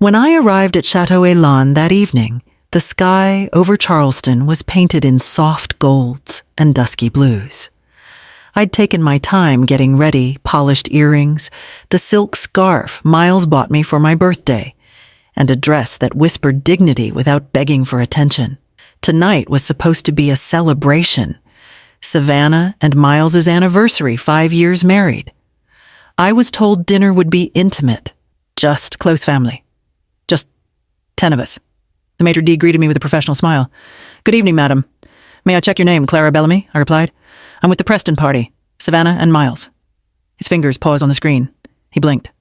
When I arrived at Chateau Elan that evening, the sky over Charleston was painted in soft golds and dusky blues. I'd taken my time getting ready, polished earrings, the silk scarf Miles bought me for my birthday, and a dress that whispered dignity without begging for attention. Tonight was supposed to be a celebration. Savannah and Miles's anniversary, 5 years married. I was told dinner would be intimate, just close family. Just 10 of us. The maitre d' greeted me with a professional smile. "Good evening, madam. May I check your name, Clara Bellamy?" I replied. "I'm with the Preston party, Savannah and Miles." His fingers paused on the screen. He blinked.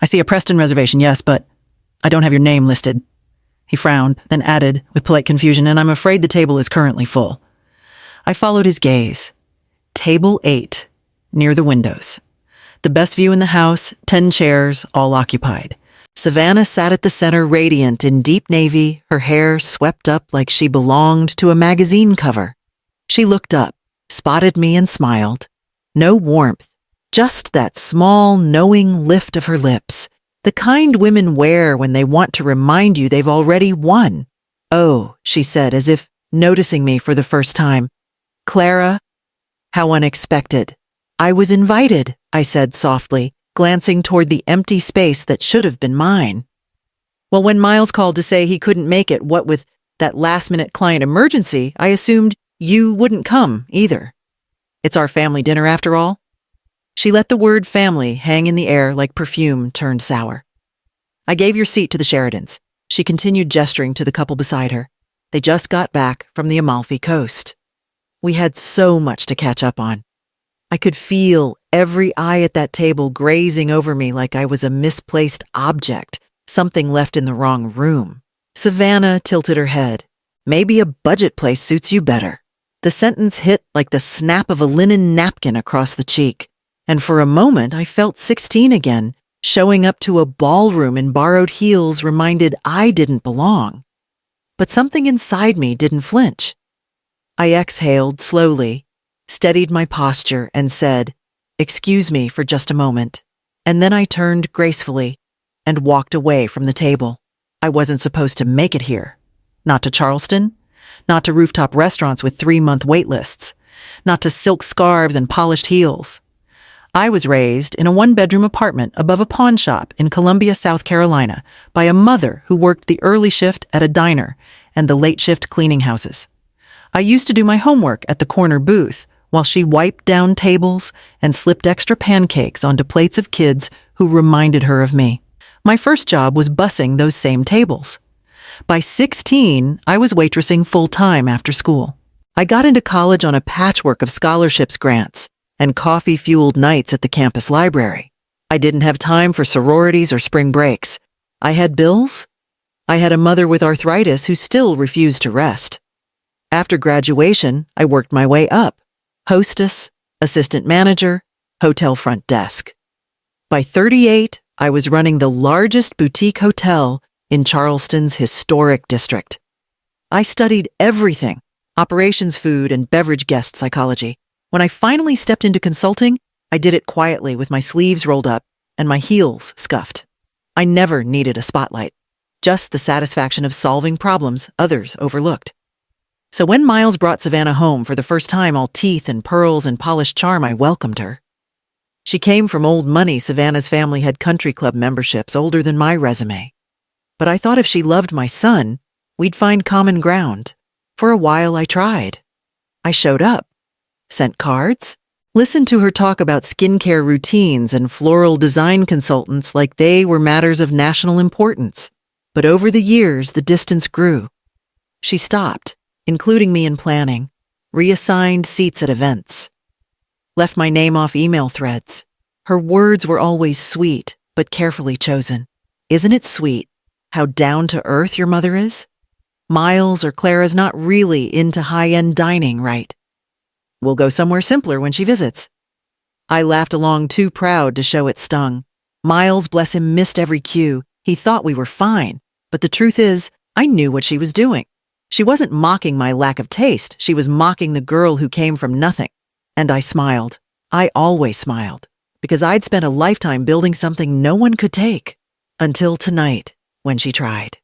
"I see a Preston reservation, yes, but I don't have your name listed." He frowned, then added, with polite confusion, "and I'm afraid the table is currently full." I followed his gaze. Table 8, near the windows. The best view in the house, 10 chairs, all occupied. Savannah sat at the center, radiant in deep navy, her hair swept up like she belonged to a magazine cover. She looked up, spotted me, and smiled. No warmth, just that small, knowing lift of her lips, the kind women wear when they want to remind you they've already won. "Oh," she said, as if noticing me for the first time. "Clara, how unexpected." "I was invited," I said softly, glancing toward the empty space that should have been mine. "Well, when Miles called to say he couldn't make it, what with that last-minute client emergency, I assumed you wouldn't come either. It's our family dinner after all." She let the word family hang in the air like perfume turned sour. "I gave your seat to the Sheridans." She continued gesturing to the couple beside her. They just got back from the Amalfi Coast. We had so much to catch up on. I could feel every eye at that table grazing over me like I was a misplaced object, something left in the wrong room. Savannah tilted her head. "Maybe a budget place suits you better." The sentence hit like the snap of a linen napkin across the cheek, and for a moment I felt 16 again. Showing up to a ballroom in borrowed heels reminded I didn't belong. But something inside me didn't flinch. I exhaled slowly, steadied my posture, and said, "Excuse me for just a moment." And then I turned gracefully and walked away from the table. I wasn't supposed to make it here. Not to Charleston, not to rooftop restaurants with 3-month wait lists, not to silk scarves and polished heels. I was raised in a 1-bedroom apartment above a pawn shop in Columbia, South Carolina, by a mother who worked the early shift at a diner and the late shift cleaning houses. I used to do my homework at the corner booth while she wiped down tables and slipped extra pancakes onto plates of kids who reminded her of me. My first job was bussing those same tables. By 16, I was waitressing full-time after school. I got into college on a patchwork of scholarships grants and coffee-fueled nights at the campus library. I didn't have time for sororities or spring breaks. I had bills. I had a mother with arthritis who still refused to rest. After graduation, I worked my way up. Hostess, assistant manager, hotel front desk. By 38, I was running the largest boutique hotel in Charleston's historic district. I studied everything, operations, food, and beverage guest psychology. When I finally stepped into consulting, I did it quietly with my sleeves rolled up and my heels scuffed. I never needed a spotlight, just the satisfaction of solving problems others overlooked. So when Miles brought Savannah home for the first time, all teeth and pearls and polished charm, I welcomed her. She came from old money. Savannah's family had country club memberships older than my resume. But I thought if she loved my son, we'd find common ground. For a while, I tried. I showed up, sent cards, listened to her talk about skincare routines and floral design consultants like they were matters of national importance. But over the years, the distance grew. She stopped, including me in planning, reassigned seats at events, left my name off email threads. Her words were always sweet, but carefully chosen. "Isn't it sweet how down-to-earth your mother is? Miles or Clara's not really into high-end dining, right? We'll go somewhere simpler when she visits." I laughed along, too proud to show it stung. Miles, bless him, missed every cue. He thought we were fine, but the truth is, I knew what she was doing. She wasn't mocking my lack of taste. She was mocking the girl who came from nothing. And I smiled. I always smiled, because I'd spent a lifetime building something no one could take. Until tonight. when she tried.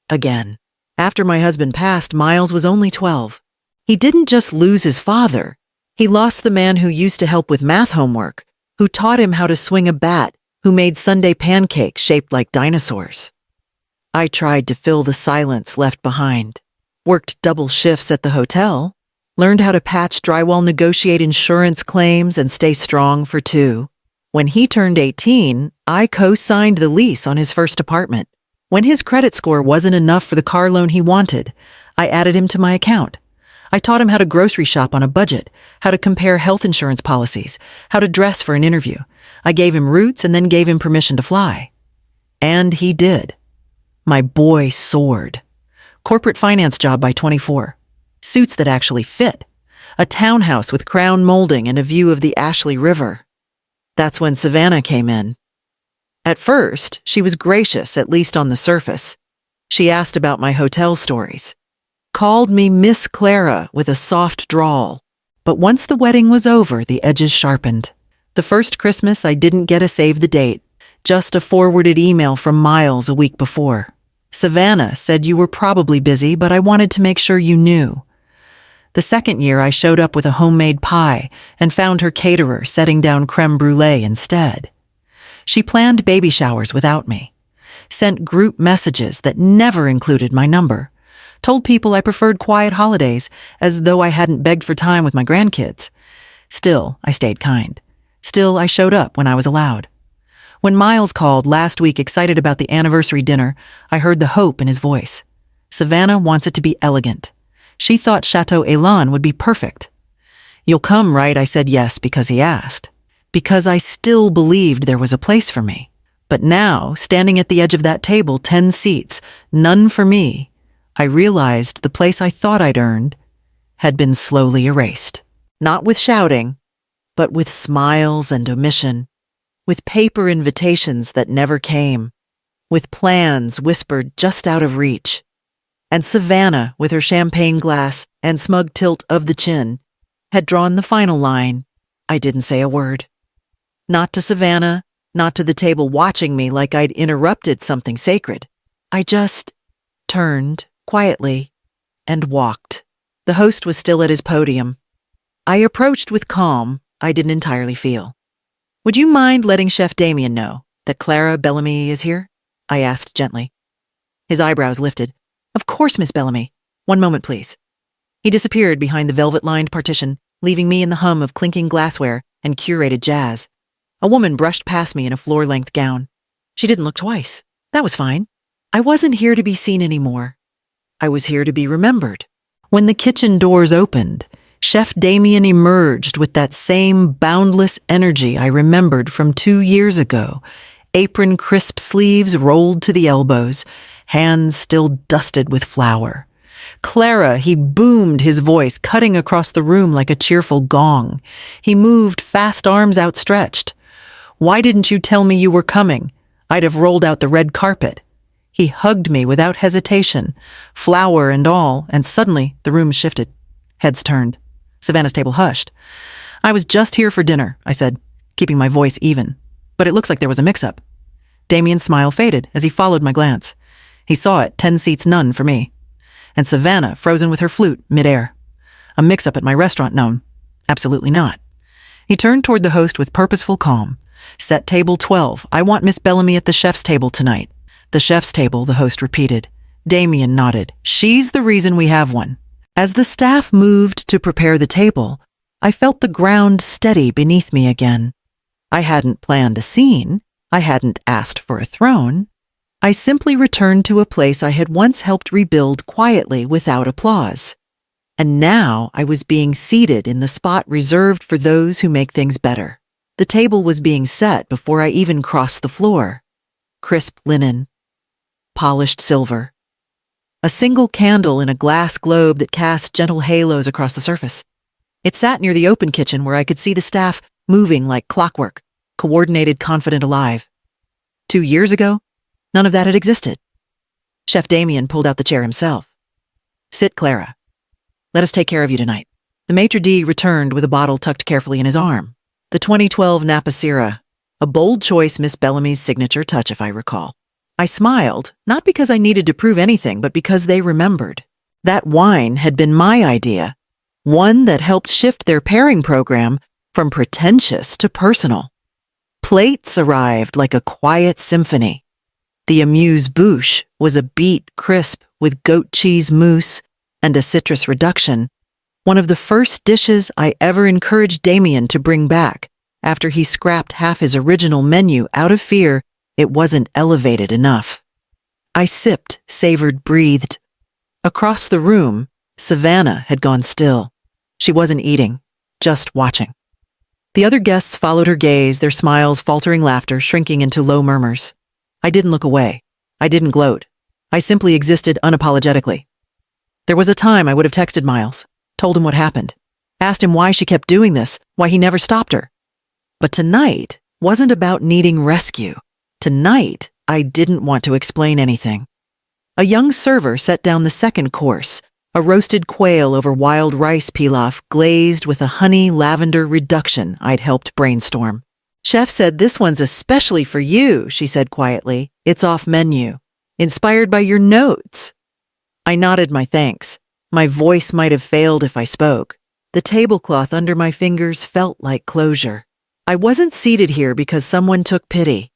Again. After my husband passed, Miles was only 12. He didn't just lose his father. He lost the man who used to help with math homework, who taught him how to swing a bat, who made Sunday pancakes shaped like dinosaurs. I tried to fill the silence left behind, worked double shifts at the hotel, learned how to patch drywall, negotiate insurance claims, and stay strong for two. When he turned 18, I co-signed the lease on his first apartment. When his credit score wasn't enough for the car loan he wanted, I added him to my account. I taught him how to grocery shop on a budget, how to compare health insurance policies, how to dress for an interview. I gave him routes and then gave him permission to fly. And he did. My boy soared. Corporate finance job by 24. Suits that actually fit. A townhouse with crown molding and a view of the Ashley River. That's when Savannah came in. At first, she was gracious, at least on the surface. She asked about my hotel stories. Called me Miss Clara with a soft drawl. But once the wedding was over, the edges sharpened. The first Christmas, I didn't get a save the date, just a forwarded email from Miles a week before. Savannah said you were probably busy, but I wanted to make sure you knew. The second year, I showed up with a homemade pie and found her caterer setting down creme brulee instead. She planned baby showers without me, sent group messages that never included my number, told people I preferred quiet holidays as though I hadn't begged for time with my grandkids. Still, I stayed kind. Still, I showed up when I was allowed. When Miles called last week excited about the anniversary dinner, I heard the hope in his voice. Savannah wants it to be elegant. She thought Chateau Elan would be perfect. You'll come, right? I said yes because he asked. Because I still believed there was a place for me. But now, standing at the edge of that table, 10 seats, none for me, I realized the place I thought I'd earned had been slowly erased. Not with shouting, but with smiles and omission, with paper invitations that never came, with plans whispered just out of reach. And Savannah, with her champagne glass and smug tilt of the chin, had drawn the final line. I didn't say a word. Not to Savannah, not to the table watching me like I'd interrupted something sacred. I just turned quietly and walked. The host was still at his podium. I approached with calm I didn't entirely feel. Would you mind letting Chef Damien know that Clara Bellamy is here? I asked gently. His eyebrows lifted. Of course, Miss Bellamy. One moment, please. He disappeared behind the velvet-lined partition, leaving me in the hum of clinking glassware and curated jazz. A woman brushed past me in a floor-length gown. She didn't look twice. That was fine. I wasn't here to be seen anymore. I was here to be remembered. When the kitchen doors opened, Chef Damien emerged with that same boundless energy I remembered from 2 years ago. Apron crisp sleeves rolled to the elbows, hands still dusted with flour. Clara, he boomed his voice, cutting across the room like a cheerful gong. He moved, fast arms outstretched. Why didn't you tell me you were coming? I'd have rolled out the red carpet. He hugged me without hesitation, flour and all, and suddenly the room shifted. Heads turned. Savannah's table hushed. I was just here for dinner, I said, keeping my voice even. But it looks like there was a mix-up. Damien's smile faded as he followed my glance. He saw it, 10 seats none for me. And Savannah frozen with her flute midair. A mix-up at my restaurant known? Absolutely not. He turned toward the host with purposeful calm. Set table 12. I want Miss Bellamy at the chef's table tonight. The chef's table, the host repeated. Damien nodded. She's the reason we have one. As the staff moved to prepare the table, I felt the ground steady beneath me again. I hadn't planned a scene. I hadn't asked for a throne. I simply returned to a place I had once helped rebuild quietly without applause. And now I was being seated in the spot reserved for those who make things better. The table was being set before I even crossed the floor. Crisp linen, polished silver. A single candle in a glass globe that cast gentle halos across the surface. It sat near the open kitchen where I could see the staff moving like clockwork, coordinated, confident, alive. 2 years ago, none of that had existed. Chef Damien pulled out the chair himself. Sit, Clara. Let us take care of you tonight. The maitre d' returned with a bottle tucked carefully in his arm. The 2012 Napa Syrah, a bold choice, Miss Bellamy's signature touch, if I recall. I smiled, not because I needed to prove anything, but because they remembered. That wine had been my idea, one that helped shift their pairing program from pretentious to personal. Plates arrived like a quiet symphony. The amuse-bouche was a beet crisp with goat cheese mousse and a citrus reduction, one of the first dishes I ever encouraged Damien to bring back after he scrapped half his original menu out of fear it wasn't elevated enough. I sipped, savored, breathed. Across the room, Savannah had gone still. She wasn't eating, just watching. The other guests followed her gaze, their smiles, faltering laughter, shrinking into low murmurs. I didn't look away. I didn't gloat. I simply existed unapologetically. There was a time I would have texted Miles, told him what happened, asked him why she kept doing this, why he never stopped her. But tonight wasn't about needing rescue. Tonight, I didn't want to explain anything. A young server set down the second course, a roasted quail over wild rice pilaf glazed with a honey lavender reduction I'd helped brainstorm. Chef said this one's especially for you, she said quietly. It's off menu. Inspired by your notes. I nodded my thanks. My voice might have failed if I spoke. The tablecloth under my fingers felt like closure. I wasn't seated here because someone took pity.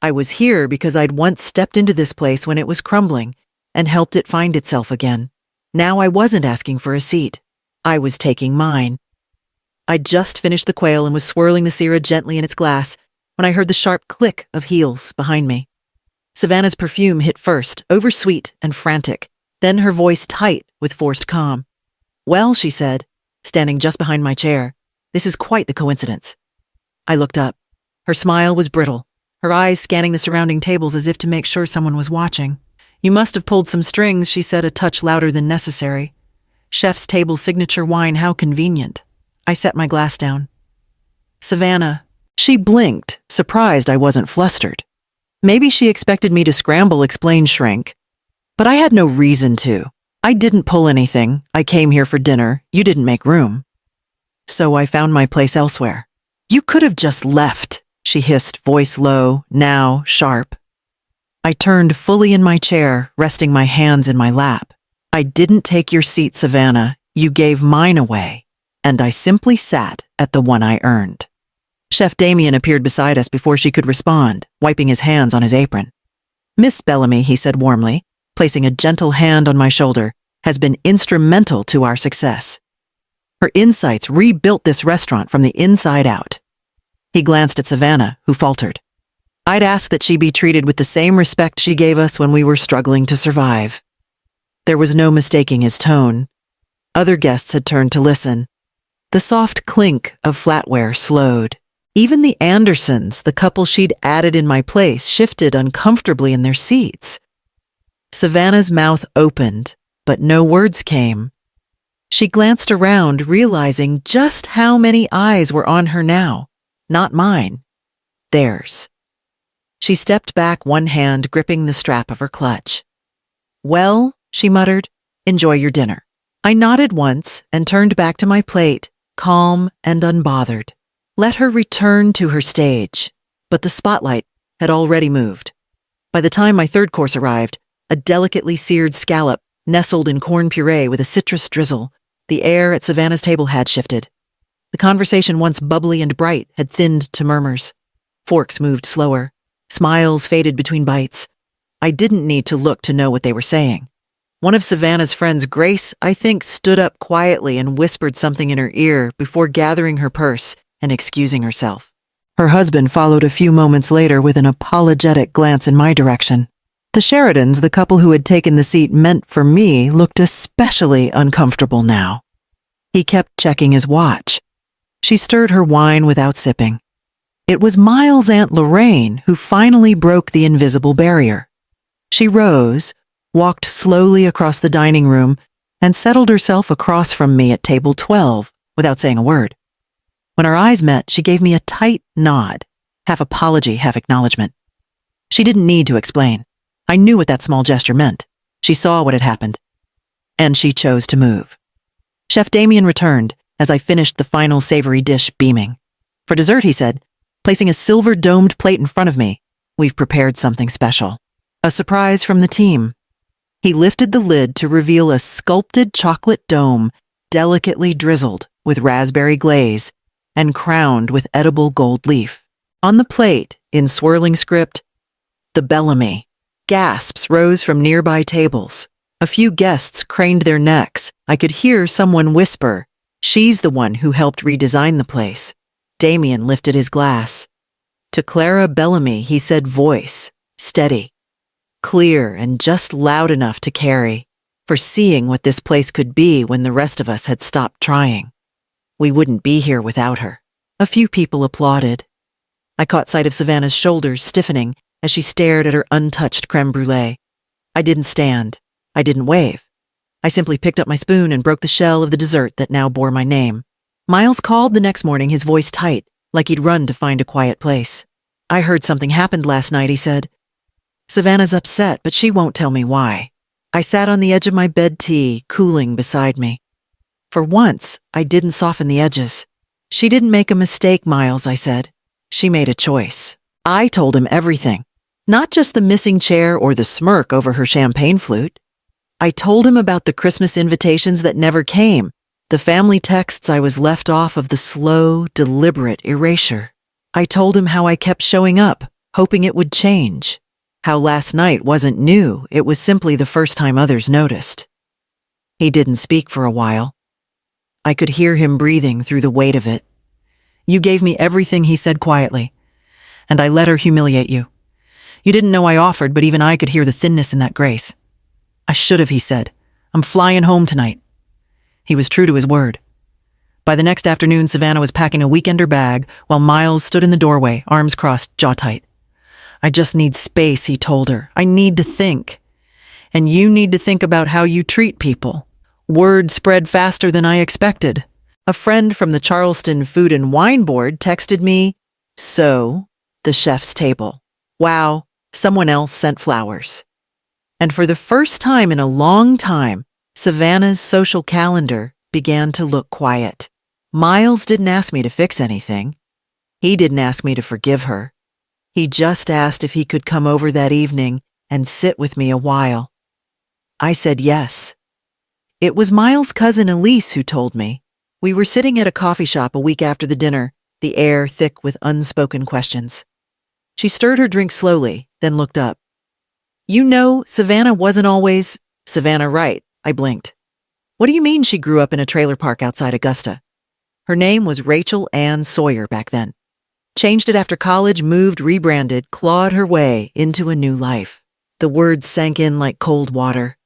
I was here because I'd once stepped into this place when it was crumbling and helped it find itself again. Now I wasn't asking for a seat. I was taking mine. I'd just finished the quail and was swirling the syrah gently in its glass when I heard the sharp click of heels behind me. Savannah's perfume hit first, oversweet and frantic, then her voice tight with forced calm. Well, she said, standing just behind my chair, this is quite the coincidence. I looked up. Her smile was brittle, her eyes scanning the surrounding tables as if to make sure someone was watching. You must have pulled some strings, she said, a touch louder than necessary. Chef's table signature wine, how convenient. I set my glass down. Savannah. She blinked, surprised I wasn't flustered. Maybe she expected me to scramble, explain, shrink. But I had no reason to. I didn't pull anything. I came here for dinner. You didn't make room. So I found my place elsewhere. You could have just left, she hissed, voice low, now sharp. I turned fully in my chair, resting my hands in my lap. I didn't take your seat, Savannah. You gave mine away. And I simply sat at the one I earned. Chef Damien appeared beside us before she could respond, wiping his hands on his apron. Miss Bellamy, he said warmly, placing a gentle hand on my shoulder, has been instrumental to our success. Her insights rebuilt this restaurant from the inside out. He glanced at Savannah, who faltered. I'd ask that she be treated with the same respect she gave us when we were struggling to survive. There was no mistaking his tone. Other guests had turned to listen. The soft clink of flatware slowed. Even the Andersons, the couple she'd added in my place, shifted uncomfortably in their seats. Savannah's mouth opened, but no words came. She glanced around, realizing just how many eyes were on her now. Not mine. Theirs. She stepped back, one hand gripping the strap of her clutch. Well, she muttered, enjoy your dinner. I nodded once and turned back to my plate, calm and unbothered. Let her return to her stage. But the spotlight had already moved. By the time my third course arrived, a delicately seared scallop nestled in corn puree with a citrus drizzle, the air at Savannah's table had shifted. The conversation, once bubbly and bright, had thinned to murmurs. Forks moved slower. Smiles faded between bites. I didn't need to look to know what they were saying. One of Savannah's friends, Grace, I think, stood up quietly and whispered something in her ear before gathering her purse and excusing herself. Her husband followed a few moments later with an apologetic glance in my direction. The Sheridans, the couple who had taken the seat meant for me, looked especially uncomfortable now. He kept checking his watch. She stirred her wine without sipping. It was Miles' Aunt Lorraine who finally broke the invisible barrier. She rose, walked slowly across the dining room, and settled herself across from me at table 12 without saying a word. When our eyes met, she gave me a tight nod, half apology, half acknowledgement. She didn't need to explain. I knew what that small gesture meant. She saw what had happened. And she chose to move. Chef Damien returned as I finished the final savory dish, beaming. For dessert, he said, placing a silver-domed plate in front of me, we've prepared something special. A surprise from the team. He lifted the lid to reveal a sculpted chocolate dome delicately drizzled with raspberry glaze and crowned with edible gold leaf. On the plate, in swirling script, "The Bellamy." Gasps rose from nearby tables. A few guests craned their necks. I could hear someone whisper, "She's the one who helped redesign the place." Damien lifted his glass. To Clara Bellamy, he said, voice, steady, clear and just loud enough to carry, foreseeing what this place could be when the rest of us had stopped trying. We wouldn't be here without her. A few people applauded. I caught sight of Savannah's shoulders stiffening as she stared at her untouched creme brulee. I didn't stand. I didn't wave. I simply picked up my spoon and broke the shell of the dessert that now bore my name. Miles called the next morning, his voice tight, like he'd run to find a quiet place. "I heard something happened last night," he said. "Savannah's upset, but she won't tell me why." I sat on the edge of my bed tea, cooling beside me. For once, I didn't soften the edges. "She didn't make a mistake, Miles," I said. "She made a choice." I told him everything, not just the missing chair or the smirk over her champagne flute. I told him about the Christmas invitations that never came, the family texts I was left off of, the slow, deliberate erasure. I told him how I kept showing up, hoping it would change. How last night wasn't new, it was simply the first time others noticed. He didn't speak for a while. I could hear him breathing through the weight of it. "You gave me everything," he said quietly, "and I let her humiliate you. You didn't know I offered, but even I could hear the thinness in that grace." "I should have," he said. "I'm flying home tonight." He was true to his word. By the next afternoon, Savannah was packing a weekender bag while Miles stood in the doorway, arms crossed, jaw tight. "I just need space," he told her. "I need to think. And you need to think about how you treat people." Word spread faster than I expected. A friend from the Charleston Food and Wine Board texted me, "So, the chef's table. Wow, someone else sent flowers." And for the first time in a long time, Savannah's social calendar began to look quiet. Miles didn't ask me to fix anything. He didn't ask me to forgive her. He just asked if he could come over that evening and sit with me a while. I said yes. It was Miles' cousin Elise who told me. We were sitting at a coffee shop a week after the dinner, the air thick with unspoken questions. She stirred her drink slowly, then looked up. "You know, Savannah wasn't always—" "Savannah, right," I blinked. "What do you mean she grew up in a trailer park outside Augusta?" Her name was Rachel Ann Sawyer back then. Changed it after college, moved, rebranded, clawed her way into a new life. The words sank in like cold water.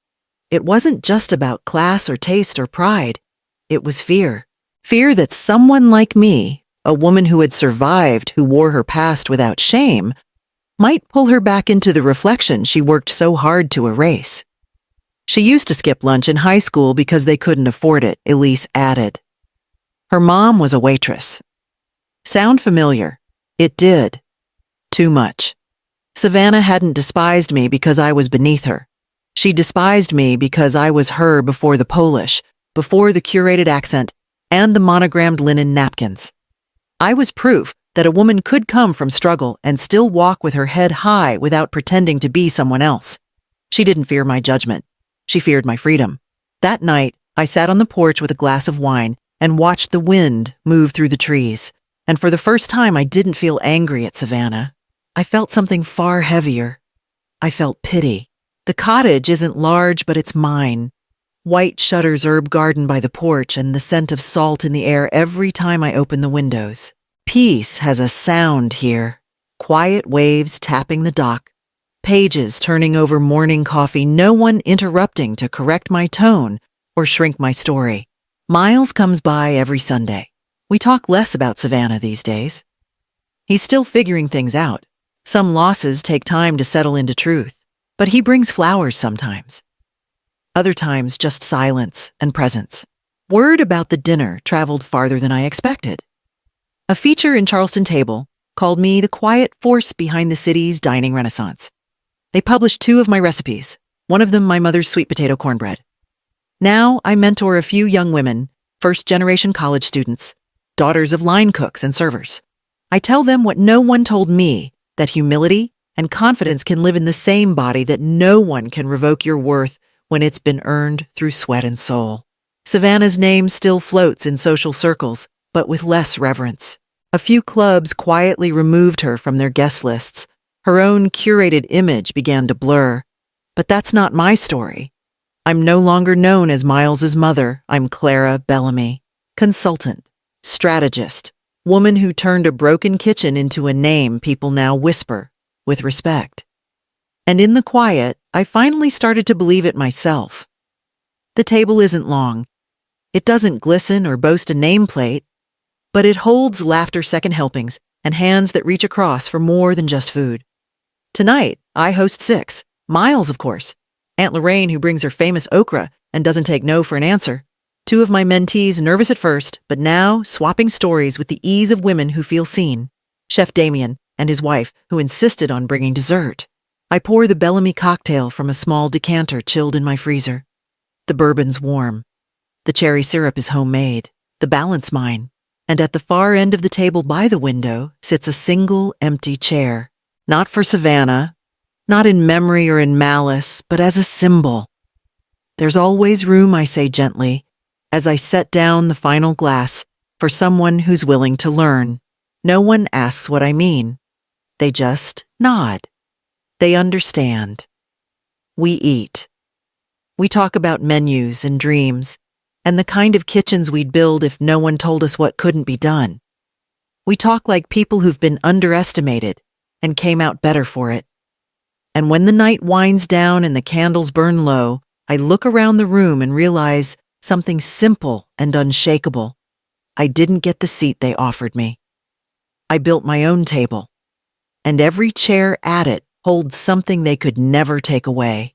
It wasn't just about class or taste or pride. It was fear. Fear that someone like me, a woman who had survived, who wore her past without shame, might pull her back into the reflection she worked so hard to erase. She used to skip lunch in high school because they couldn't afford it, Elise added. Her mom was a waitress. Sound familiar? It did. Too much. Savannah hadn't despised me because I was beneath her. She despised me because I was her before the Polish, before the curated accent, and the monogrammed linen napkins. I was proof that a woman could come from struggle and still walk with her head high without pretending to be someone else. She didn't fear my judgment. She feared my freedom. That night, I sat on the porch with a glass of wine and watched the wind move through the trees. And for the first time, I didn't feel angry at Savannah. I felt something far heavier. I felt pity. The cottage isn't large, but it's mine. White shutters, herb garden by the porch, and the scent of salt in the air every time I open the windows. Peace has a sound here. Quiet waves tapping the dock. Pages turning over morning coffee, no one interrupting to correct my tone or shrink my story. Miles comes by every Sunday. We talk less about Savannah these days. He's still figuring things out. Some losses take time to settle into truth, but he brings flowers sometimes. Other times, just silence and presence. Word about the dinner traveled farther than I expected. A feature in Charleston Table called me the quiet force behind the city's dining renaissance. They published 2 of my recipes, one of them my mother's sweet potato cornbread. Now I mentor a few young women, first-generation college students, daughters of line cooks and servers. I tell them what no one told me, that humility and confidence can live in the same body that no one can revoke your worth when it's been earned through sweat and soul. Savannah's name still floats in social circles, but with less reverence. A few clubs quietly removed her from their guest lists. Her own curated image began to blur. But that's not my story. I'm no longer known as Miles's mother. I'm Clara Bellamy, consultant, strategist, woman who turned a broken kitchen into a name people now whisper with respect. And in the quiet, I finally started to believe it myself. The table isn't long. It doesn't glisten or boast a nameplate, but it holds laughter second helpings and hands that reach across for more than just food. Tonight, I host 6. Miles, of course. Aunt Lorraine, who brings her famous okra and doesn't take no for an answer. 2 of my mentees, nervous at first, but now swapping stories with the ease of women who feel seen. Chef Damien and his wife, who insisted on bringing dessert. I pour the Bellamy cocktail from a small decanter chilled in my freezer. The bourbon's warm. The cherry syrup is homemade. The balance mine. And at the far end of the table by the window sits a single empty chair. Not for Savannah, not in memory or in malice, but as a symbol. There's always room, I say gently, as I set down the final glass for someone who's willing to learn. No one asks what I mean. They just nod. They understand. We eat. We talk about menus and dreams, and the kind of kitchens we'd build if no one told us what couldn't be done. We talk like people who've been underestimated and came out better for it. And when the night winds down and the candles burn low, I look around the room and realize something simple and unshakable. I didn't get the seat they offered me. I built my own table, and every chair at it holds something they could never take away.